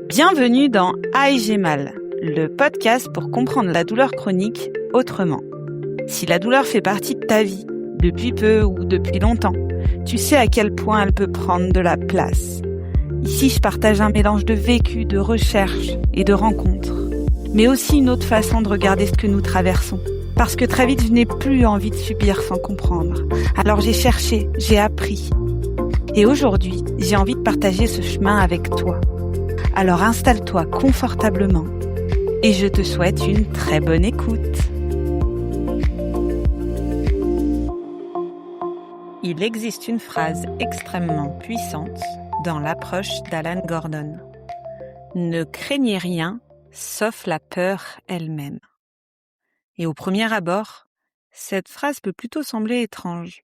Bienvenue dans Aïe j'ai mal, le podcast pour comprendre la douleur chronique autrement. Si la douleur fait partie de ta vie, depuis peu ou depuis longtemps, tu sais à quel point elle peut prendre de la place. Ici, je partage un mélange de vécu, de recherche et de rencontres, mais aussi une autre façon de regarder ce que nous traversons. Parce que très vite, je n'ai plus envie de subir sans comprendre. Alors j'ai cherché, j'ai appris. Et aujourd'hui, j'ai envie de partager ce chemin avec toi. Alors installe-toi confortablement et je te souhaite une très bonne écoute. Il existe une phrase extrêmement puissante dans l'approche d'Alan Gordon. Ne craignez rien, sauf la peur elle-même. Et au premier abord, cette phrase peut plutôt sembler étrange.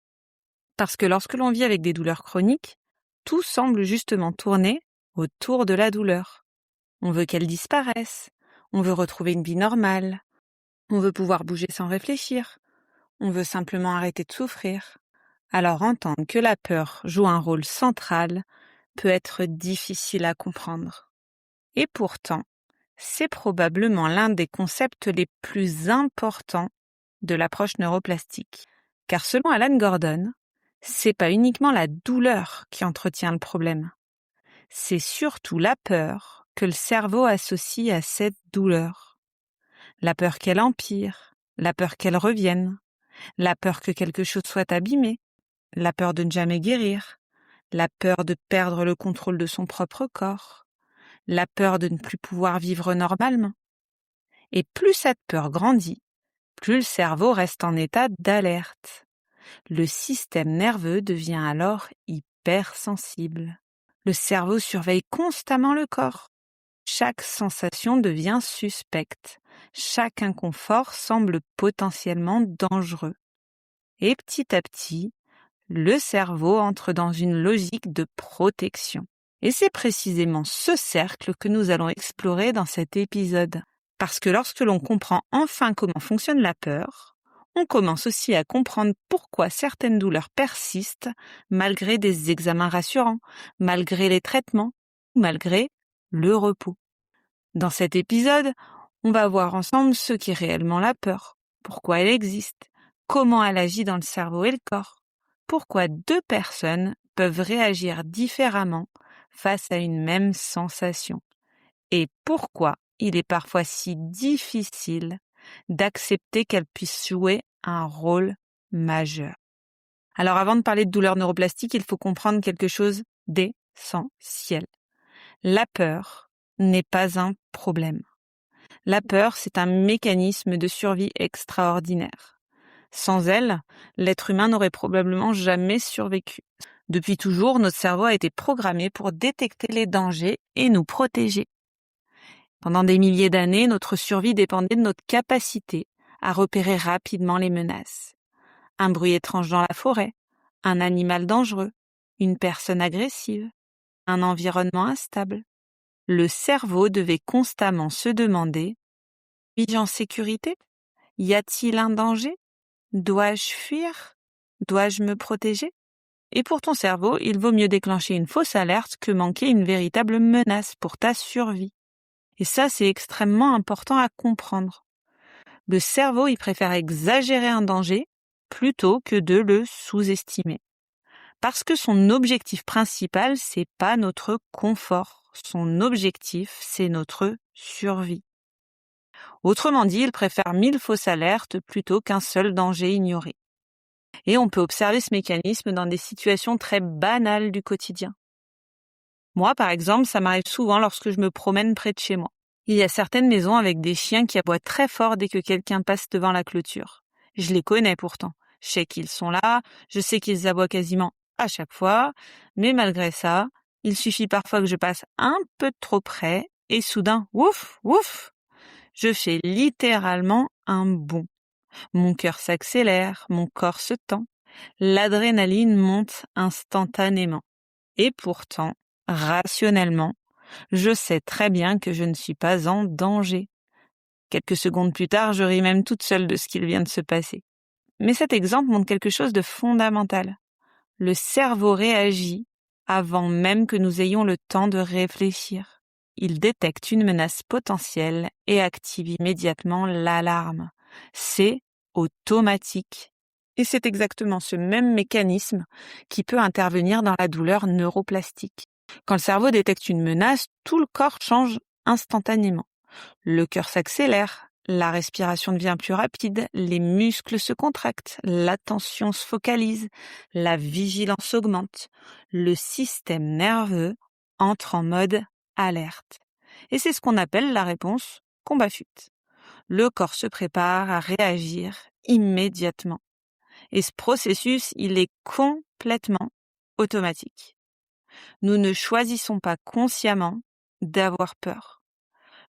Parce que lorsque l'on vit avec des douleurs chroniques, tout semble justement tourner autour de la douleur. On veut qu'elle disparaisse, on veut retrouver une vie normale, on veut pouvoir bouger sans réfléchir, on veut simplement arrêter de souffrir. Alors entendre que la peur joue un rôle central peut être difficile à comprendre. Et pourtant, c'est probablement l'un des concepts les plus importants de l'approche neuroplastique. Car selon Alan Gordon, c'est pas uniquement la douleur qui entretient le problème. C'est surtout la peur que le cerveau associe à cette douleur. La peur qu'elle empire, la peur qu'elle revienne, la peur que quelque chose soit abîmé, la peur de ne jamais guérir, la peur de perdre le contrôle de son propre corps, la peur de ne plus pouvoir vivre normalement. Et plus cette peur grandit, plus le cerveau reste en état d'alerte. Le système nerveux devient alors hypersensible. Le cerveau surveille constamment le corps. Chaque sensation devient suspecte. Chaque inconfort semble potentiellement dangereux. Et petit à petit, le cerveau entre dans une logique de protection. Et c'est précisément ce cercle que nous allons explorer dans cet épisode. Parce que lorsque l'on comprend enfin comment fonctionne la peur, on commence aussi à comprendre pourquoi certaines douleurs persistent malgré des examens rassurants, malgré les traitements, malgré le repos. Dans cet épisode, on va voir ensemble ce qu'est réellement la peur, pourquoi elle existe, comment elle agit dans le cerveau et le corps, pourquoi deux personnes peuvent réagir différemment face à une même sensation, et pourquoi il est parfois si difficile d'accepter qu'elle puisse jouer un rôle majeur. Alors avant de parler de douleur neuroplastique, il faut comprendre quelque chose d'essentiel. La peur n'est pas un problème. La peur, c'est un mécanisme de survie extraordinaire. Sans elle, l'être humain n'aurait probablement jamais survécu. Depuis toujours, notre cerveau a été programmé pour détecter les dangers et nous protéger. Pendant des milliers d'années, notre survie dépendait de notre capacité à repérer rapidement les menaces. Un bruit étrange dans la forêt, un animal dangereux, une personne agressive, un environnement instable. Le cerveau devait constamment se demander « Suis-je en sécurité ? Y a-t-il un danger ? Dois-je fuir ? Dois-je me protéger ?» Et pour ton cerveau, il vaut mieux déclencher une fausse alerte que manquer une véritable menace pour ta survie. Et ça, c'est extrêmement important à comprendre. Le cerveau, il préfère exagérer un danger plutôt que de le sous-estimer. Parce que son objectif principal, c'est pas notre confort. Son objectif, c'est notre survie. Autrement dit, il préfère 1000 fausses alertes plutôt qu'un seul danger ignoré. Et on peut observer ce mécanisme dans des situations très banales du quotidien. Moi, par exemple, ça m'arrive souvent lorsque je me promène près de chez moi. Il y a certaines maisons avec des chiens qui aboient très fort dès que quelqu'un passe devant la clôture. Je les connais pourtant. Je sais qu'ils sont là, je sais qu'ils aboient quasiment à chaque fois, mais malgré ça, il suffit parfois que je passe un peu trop près et soudain, ouf, ouf, je fais littéralement un bond. Mon cœur s'accélère, mon corps se tend, l'adrénaline monte instantanément. Et pourtant, rationnellement, je sais très bien que je ne suis pas en danger. Quelques secondes plus tard, je ris même toute seule de ce qu'il vient de se passer. Mais cet exemple montre quelque chose de fondamental. Le cerveau réagit avant même que nous ayons le temps de réfléchir. il détecte une menace potentielle et active immédiatement l'alarme. C'est automatique. Et c'est exactement ce même mécanisme qui peut intervenir dans la douleur neuroplastique. Quand le cerveau détecte une menace, tout le corps change instantanément. Le cœur s'accélère, la respiration devient plus rapide, les muscles se contractent, l'attention se focalise, la vigilance augmente, le système nerveux entre en mode alerte. Et c'est ce qu'on appelle la réponse combat-fuite. Le corps se prépare à réagir immédiatement. Et ce processus, il est complètement automatique. Nous ne choisissons pas consciemment d'avoir peur.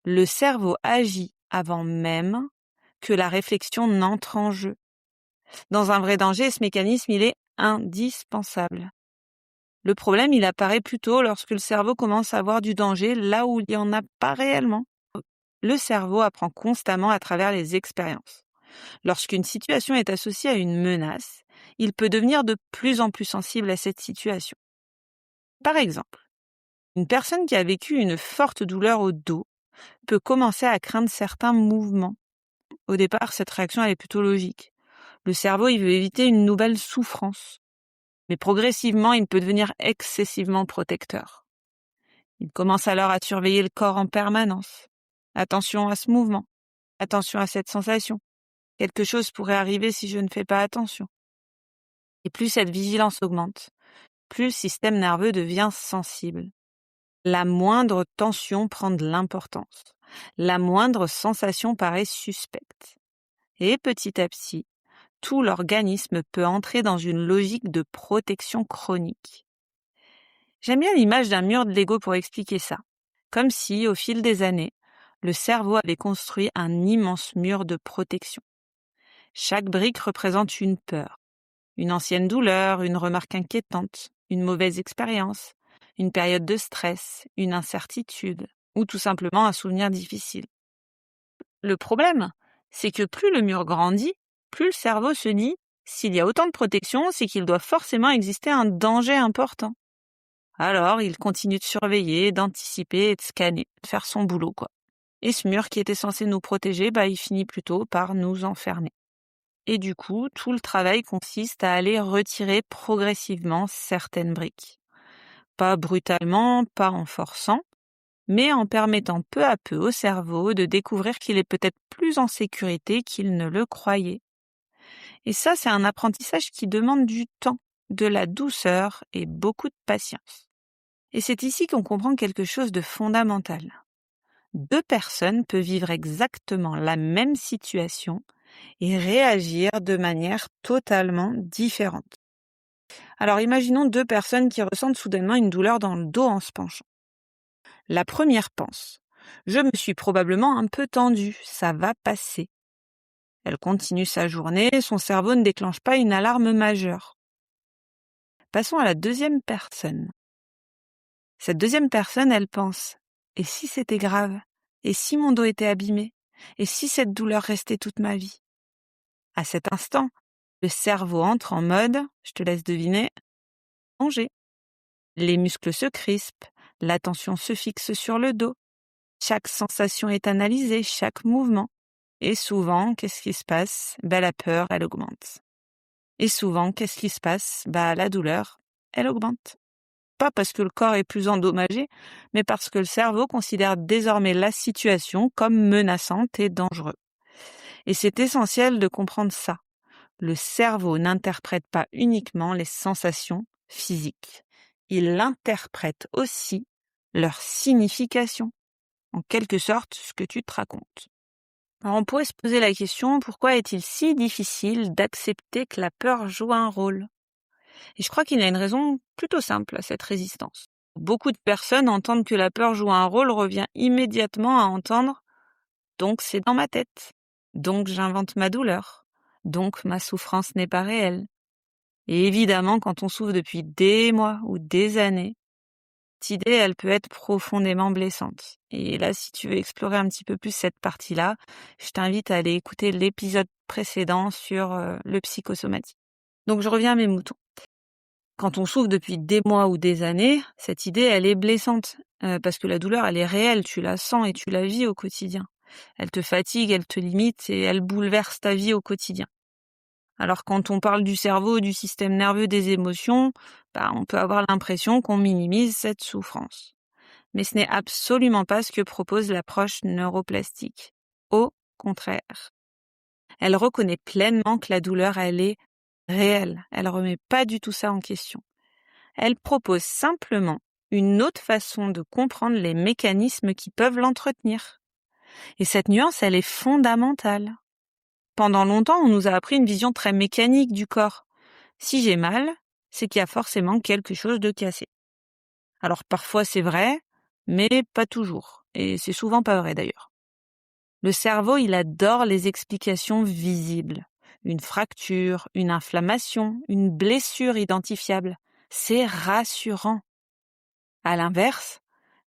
Le cerveau agit avant même que la réflexion n'entre en jeu. Dans un vrai danger, ce mécanisme, il est indispensable. Le problème, il apparaît plutôt lorsque le cerveau commence à voir du danger là où il n'y en a pas réellement. Le cerveau apprend constamment à travers les expériences. Lorsqu'une situation est associée à une menace, il peut devenir de plus en plus sensible à cette situation. Par exemple, une personne qui a vécu une forte douleur au dos peut commencer à craindre certains mouvements. Au départ, cette réaction elle est plutôt logique. Le cerveau il veut éviter une nouvelle souffrance. Mais progressivement, il peut devenir excessivement protecteur. Il commence alors à surveiller le corps en permanence. Attention à ce mouvement. Attention à cette sensation. Quelque chose pourrait arriver si je ne fais pas attention. Et plus cette vigilance augmente, plus le système nerveux devient sensible. La moindre tension prend de l'importance. La moindre sensation paraît suspecte. Et petit à petit, tout l'organisme peut entrer dans une logique de protection chronique. J'aime bien l'image d'un mur de Lego pour expliquer ça. Comme si, au fil des années, le cerveau avait construit un immense mur de protection. Chaque brique représente une peur, une ancienne douleur, une remarque inquiétante, une mauvaise expérience, une période de stress, une incertitude, ou tout simplement un souvenir difficile. Le problème, c'est que plus le mur grandit, plus le cerveau se dit « s'il y a autant de protection, c'est qu'il doit forcément exister un danger important ». Alors, il continue de surveiller, d'anticiper et de scanner, de faire son boulot, quoi. Et ce mur qui était censé nous protéger, il finit plutôt par nous enfermer. Et du coup, tout le travail consiste à aller retirer progressivement certaines briques. Pas brutalement, pas en forçant, mais en permettant peu à peu au cerveau de découvrir qu'il est peut-être plus en sécurité qu'il ne le croyait. Et ça, c'est un apprentissage qui demande du temps, de la douceur et beaucoup de patience. Et c'est ici qu'on comprend quelque chose de fondamental. Deux personnes peuvent vivre exactement la même situation et réagir de manière totalement différente. Alors imaginons deux personnes qui ressentent soudainement une douleur dans le dos en se penchant. La première pense « Je me suis probablement un peu tendue, ça va passer ». Elle continue sa journée, son cerveau ne déclenche pas une alarme majeure. Passons à la deuxième personne. Cette deuxième personne, elle pense « Et si c'était grave ? Et si mon dos était abîmé ? Et si cette douleur restait toute ma vie ?» À cet instant, le cerveau entre en mode, je te laisse deviner, danger. Les muscles se crispent, l'attention se fixe sur le dos. Chaque sensation est analysée, chaque mouvement. Et souvent, qu'est-ce qui se passe ? La peur, elle augmente. Et souvent, qu'est-ce qui se passe ? La douleur, elle augmente. Pas parce que le corps est plus endommagé, mais parce que le cerveau considère désormais la situation comme menaçante et dangereuse. Et c'est essentiel de comprendre ça. Le cerveau n'interprète pas uniquement les sensations physiques. Il interprète aussi leur signification. En quelque sorte, ce que tu te racontes. Alors on pourrait se poser la question, pourquoi est-il si difficile d'accepter que la peur joue un rôle ? Et je crois qu'il y a une raison plutôt simple à cette résistance. Beaucoup de personnes entendent que la peur joue un rôle revient immédiatement à entendre « donc c'est dans ma tête, donc j'invente ma douleur, donc ma souffrance n'est pas réelle ». Et évidemment, quand on souffre depuis des mois ou des années, cette idée, elle peut être profondément blessante. Et là, si tu veux explorer un petit peu plus cette partie-là, je t'invite à aller écouter l'épisode précédent sur le psychosomatique. Donc, je reviens à mes moutons. Quand on souffre depuis des mois ou des années, cette idée, elle est blessante, parce que la douleur, elle est réelle, tu la sens et tu la vis au quotidien. Elle te fatigue, elle te limite et elle bouleverse ta vie au quotidien. Alors quand on parle du cerveau, du système nerveux, des émotions, on peut avoir l'impression qu'on minimise cette souffrance. Mais ce n'est absolument pas ce que propose l'approche neuroplastique. Au contraire. Elle reconnaît pleinement que la douleur, elle est réelle. Elle remet pas du tout ça en question. Elle propose simplement une autre façon de comprendre les mécanismes qui peuvent l'entretenir. Et cette nuance, elle est fondamentale. Pendant longtemps, on nous a appris une vision très mécanique du corps. Si j'ai mal, c'est qu'il y a forcément quelque chose de cassé. Alors parfois c'est vrai, mais pas toujours. Et c'est souvent pas vrai d'ailleurs. Le cerveau, il adore les explications visibles. Une fracture, une inflammation, une blessure identifiable. C'est rassurant. À l'inverse,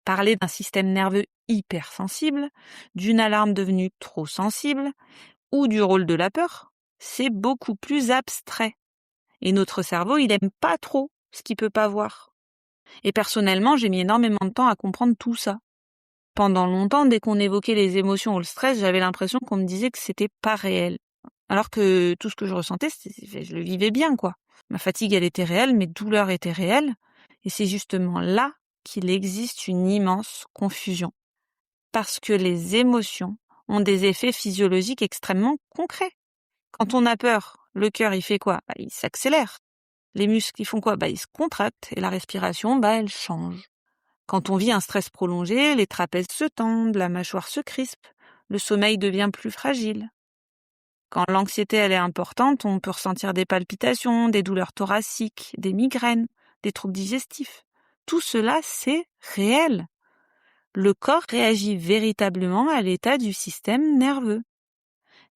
parler d'un système nerveux hypersensible, d'une alarme devenue trop sensible, ou du rôle de la peur, c'est beaucoup plus abstrait. Et notre cerveau, il aime pas trop ce qu'il peut pas voir. Et personnellement, j'ai mis énormément de temps à comprendre tout ça. Pendant longtemps, dès qu'on évoquait les émotions ou le stress, j'avais l'impression qu'on me disait que c'était pas réel. Alors que tout ce que je ressentais, je le vivais bien, quoi. Ma fatigue, elle était réelle, mes douleurs étaient réelles. Et c'est justement là qu'il existe une immense confusion. Parce que les émotions ont des effets physiologiques extrêmement concrets. Quand on a peur, le cœur, il fait quoi? Il s'accélère. Les muscles, ils font quoi? Ils se contractent et la respiration, elle change. Quand on vit un stress prolongé, les trapèzes se tendent, la mâchoire se crispe, le sommeil devient plus fragile. Quand l'anxiété, elle est importante, on peut ressentir des palpitations, des douleurs thoraciques, des migraines, des troubles digestifs. Tout cela, c'est réel. Le corps réagit véritablement à l'état du système nerveux.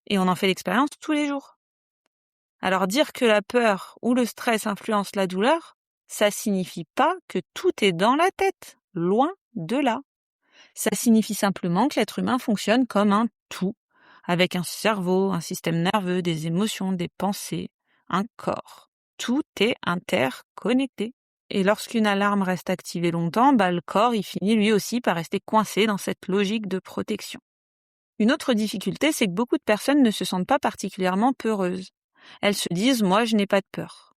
Et on en fait l'expérience tous les jours. Alors dire que la peur ou le stress influence la douleur, ça signifie pas que tout est dans la tête, loin de là. Ça signifie simplement que l'être humain fonctionne comme un tout, avec un cerveau, un système nerveux, des émotions, des pensées, un corps. Tout est interconnecté. Et lorsqu'une alarme reste activée longtemps, le corps il finit lui aussi par rester coincé dans cette logique de protection. Une autre difficulté, c'est que beaucoup de personnes ne se sentent pas particulièrement peureuses. Elles se disent « moi je n'ai pas de peur ».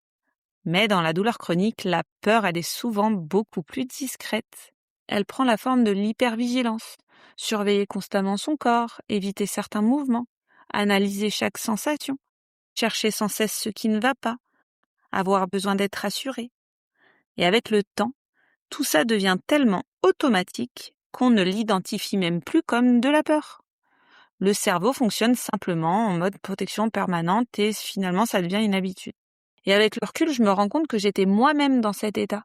Mais dans la douleur chronique, la peur elle est souvent beaucoup plus discrète. Elle prend la forme de l'hypervigilance, surveiller constamment son corps, éviter certains mouvements, analyser chaque sensation, chercher sans cesse ce qui ne va pas, avoir besoin d'être rassuré. Et avec le temps, tout ça devient tellement automatique qu'on ne l'identifie même plus comme de la peur. Le cerveau fonctionne simplement en mode protection permanente et finalement ça devient une habitude. Et avec le recul, je me rends compte que j'étais moi-même dans cet état.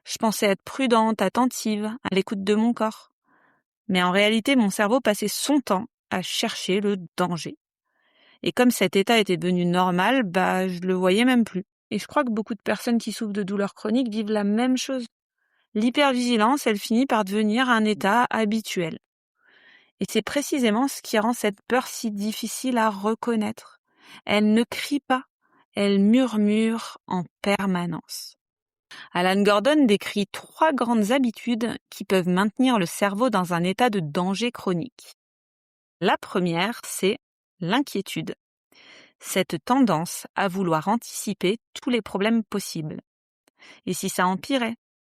Je pensais être prudente, attentive, à l'écoute de mon corps. Mais en réalité, mon cerveau passait son temps à chercher le danger. Et comme cet état était devenu normal, je le voyais même plus. Et je crois que beaucoup de personnes qui souffrent de douleurs chroniques vivent la même chose. L'hypervigilance, elle finit par devenir un état habituel. Et c'est précisément ce qui rend cette peur si difficile à reconnaître. Elle ne crie pas, elle murmure en permanence. Alan Gordon décrit 3 grandes habitudes qui peuvent maintenir le cerveau dans un état de danger chronique. La première, c'est l'inquiétude. Cette tendance à vouloir anticiper tous les problèmes possibles. Et si ça empirait?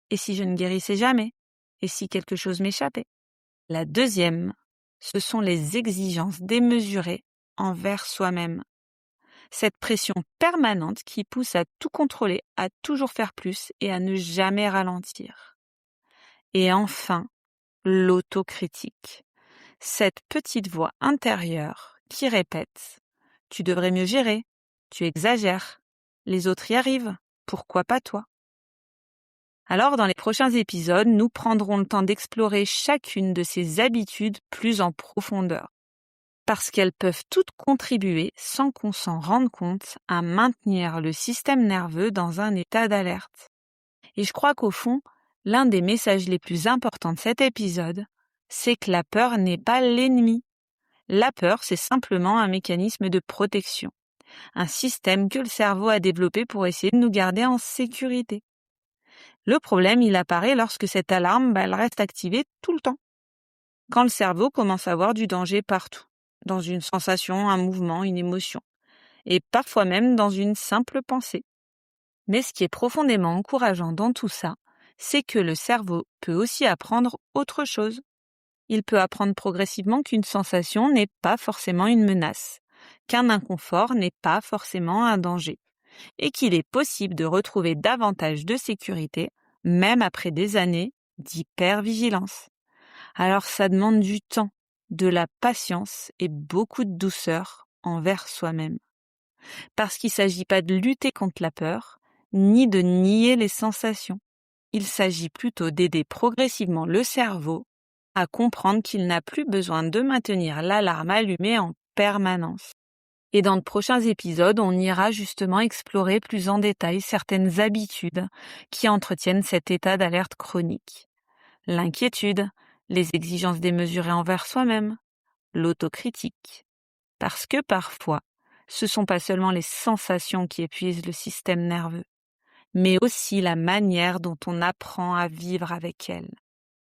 Et si je ne guérissais jamais? Et si quelque chose m'échappait? La deuxième, ce sont les exigences démesurées envers soi-même. Cette pression permanente qui pousse à tout contrôler, à toujours faire plus et à ne jamais ralentir. Et enfin, l'autocritique. Cette petite voix intérieure qui répète « Tu devrais mieux gérer, tu exagères, les autres y arrivent, pourquoi pas toi ?» Alors, dans les prochains épisodes, nous prendrons le temps d'explorer chacune de ces habitudes plus en profondeur. Parce qu'elles peuvent toutes contribuer, sans qu'on s'en rende compte, à maintenir le système nerveux dans un état d'alerte. Et je crois qu'au fond, l'un des messages les plus importants de cet épisode, c'est que la peur n'est pas l'ennemi. La peur, c'est simplement un mécanisme de protection. un système que le cerveau a développé pour essayer de nous garder en sécurité. Le problème, il apparaît lorsque cette alarme, elle reste activée tout le temps. Quand le cerveau commence à voir du danger partout, dans une sensation, un mouvement, une émotion, et parfois même dans une simple pensée. Mais ce qui est profondément encourageant dans tout ça, c'est que le cerveau peut aussi apprendre autre chose. Il peut apprendre progressivement qu'une sensation n'est pas forcément une menace, qu'un inconfort n'est pas forcément un danger, et qu'il est possible de retrouver davantage de sécurité, même après des années d'hypervigilance. Alors ça demande du temps, de la patience et beaucoup de douceur envers soi-même. Parce qu'il ne s'agit pas de lutter contre la peur, ni de nier les sensations. Il s'agit plutôt d'aider progressivement le cerveau à comprendre qu'il n'a plus besoin de maintenir l'alarme allumée en permanence. Et dans de prochains épisodes, on ira justement explorer plus en détail certaines habitudes qui entretiennent cet état d'alerte chronique. L'inquiétude, les exigences démesurées envers soi-même, l'autocritique. Parce que parfois, ce ne sont pas seulement les sensations qui épuisent le système nerveux, mais aussi la manière dont on apprend à vivre avec elles.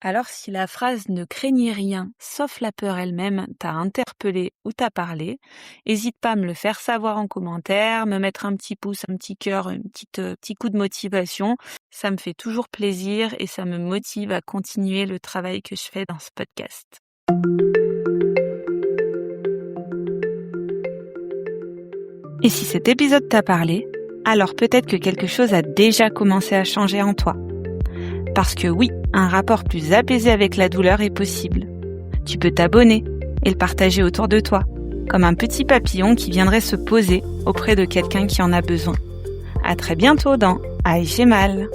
Alors si la phrase « ne craignez rien, sauf la peur elle-même » t'a interpellé ou t'a parlé, n'hésite pas à me le faire savoir en commentaire, me mettre un petit pouce, un petit cœur, un petit coup de motivation. Ça me fait toujours plaisir et ça me motive à continuer le travail que je fais dans ce podcast. Et si cet épisode t'a parlé, alors peut-être que quelque chose a déjà commencé à changer en toi. Parce que oui, un rapport plus apaisé avec la douleur est possible. Tu peux t'abonner et le partager autour de toi, comme un petit papillon qui viendrait se poser auprès de quelqu'un qui en a besoin. À très bientôt dans Aïe, j'ai mal.